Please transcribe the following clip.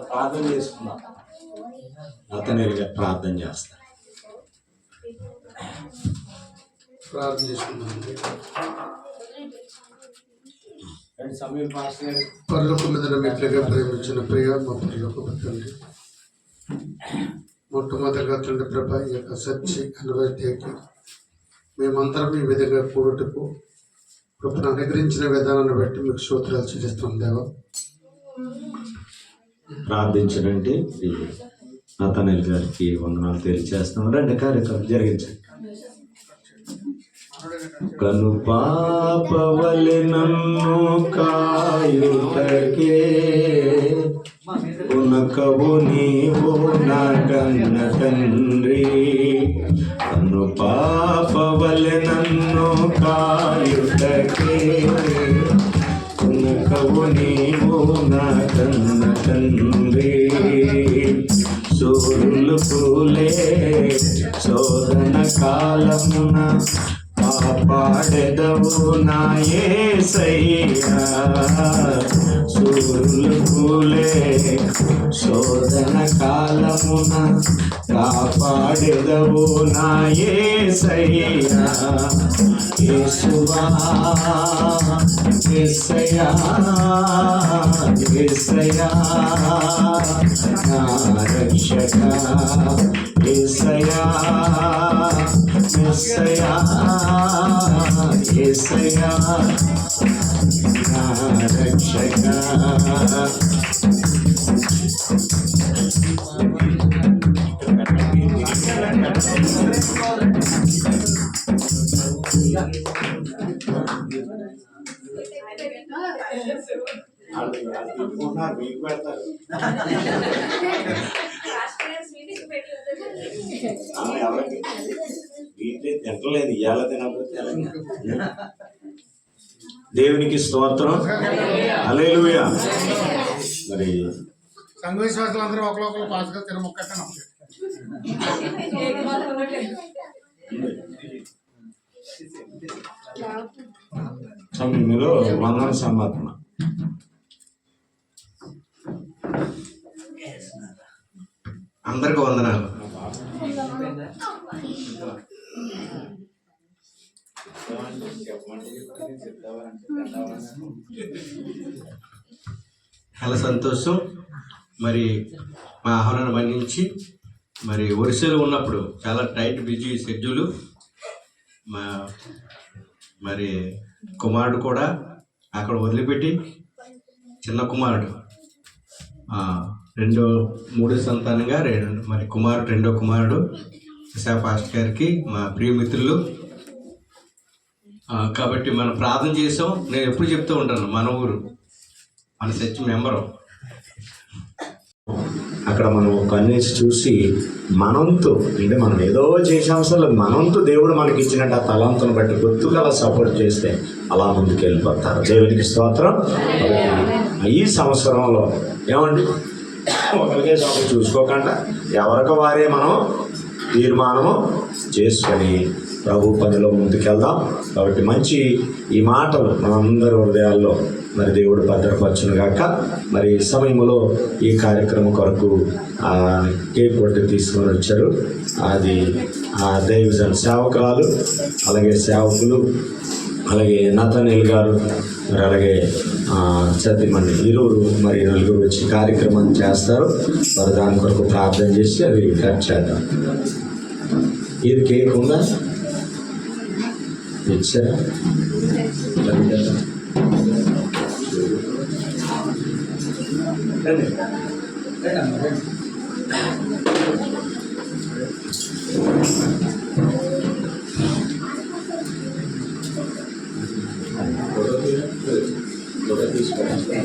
ప్రార్థన చేసుకున్నాం. నతనీయులుగా ప్రార్థన చేస్తారు. ప్రార్థన చేసుకున్నాం. పరలోకం మీద మెట్లుగా ప్రేమించిన ప్రియ మా పరలోకపు తండ్రి, మొట్టమొదటిగా తండ్రి ప్రభా ఈ యొక్క సత్య అనువర్తికి మేమందరం ఈ విధంగా కూడుటకు కృపను అనుగ్రహించిన విధానాన్ని బట్టి మీకు స్తోత్రాలు చెల్లిస్తాం దేవా. ప్రార్థించడండి నతనీయులు గారికి వందనాలు తెలియజేస్తాం. రెండు కార్యక్రమం జరిగించండి. కను పాపవలె నన్ను కాయుటకే ఉనకవు నీవు నా కన్న తండ్రి. కను పాపవలె నన్ను కాయుటకే ఉనకవు నీవు నా కన్న తండ్రి. సూర్యులు పూలే శోధన కాలమున కాపాడెదవు నా యేసయ్యా. సూర్యులు పూలే శోధన కాలమున కాపాడెదవు నా యేసయ్యా. యేసువా యేసయ్యా యేసయ్యా నా రక్షక. యేసయ్యా యేసయ్యా యేసయ్యా నా రక్షక. మీకు పెడతారు. తింటలేదు ఇవాళ తినకపోతే. దేవునికి స్తోత్రం. హల్లెలూయా. మరి సంఘ విశ్వాసులు అందరూ ఒకరు పాసుగా తినముక్కట్టను. సమయంలో వందన సమర్పణ. అందరికి వందనాలు. చాలా సంతోషం. మరి మా ఆహ్వానాన్ని మన్నించి మరి ఒరిస్సాలో ఉన్నప్పుడు చాలా టైట్ బిజీ షెడ్యూలు. మరి కుమారుడు కూడా అక్కడ వదిలిపెట్టి చిన్న కుమారుడు మూడో సంతానంగా మరి రెండో కుమారుడు పాస్టర్ గారికి మా ప్రియమిత్రులు. కాబట్టి మనం ప్రార్థన చేసాం. నేను ఎప్పుడు చెప్తూ ఉంటాను, మన ఊరు మన చర్చ్ మెంబరు. అక్కడ మనం కన్నేసి చూసి మనంతో అంటే మనం ఏదో చేసే అవసరం మనంతో దేవుడు మనకి ఇచ్చినట్టు ఆ తలంతును బట్టి గుర్తుగా అలా సపోర్ట్ చేస్తే అలా ముందుకు వెళ్ళిపోతారు. దేవునికి స్తోత్రం. ఈ సంవత్సరంలో ఏమండి ఒకరికే చూసుకోకుండా ఎవరికి వారే మనం తీర్మానము చేసుకొని ప్రభు పనిలో ముందుకెళ్దాం. కాబట్టి మంచి ఈ మాటలు మనందరి హృదయాల్లో మరి దేవుడు భద్రపరచును గాక. మరి ఈ సమయంలో ఈ కార్యక్రమం కొరకు కేక్ కొట్టి తీసుకొని వచ్చారు. అది దైవజన సేవకురాలు, అలాగే సేవకులు, అలాగే నతనీయులు గారు, మరి అలాగే సత్యమణి ఇరువురు మరి నలుగురు వచ్చి కార్యక్రమం చేస్తారు. మరి దాని కొరకు ప్రార్థన చేసి అది కట్ చేద్దాం. ఇది కేక్ ఉందా ఇచ్చారా? ఫోటో తీసుకోండి.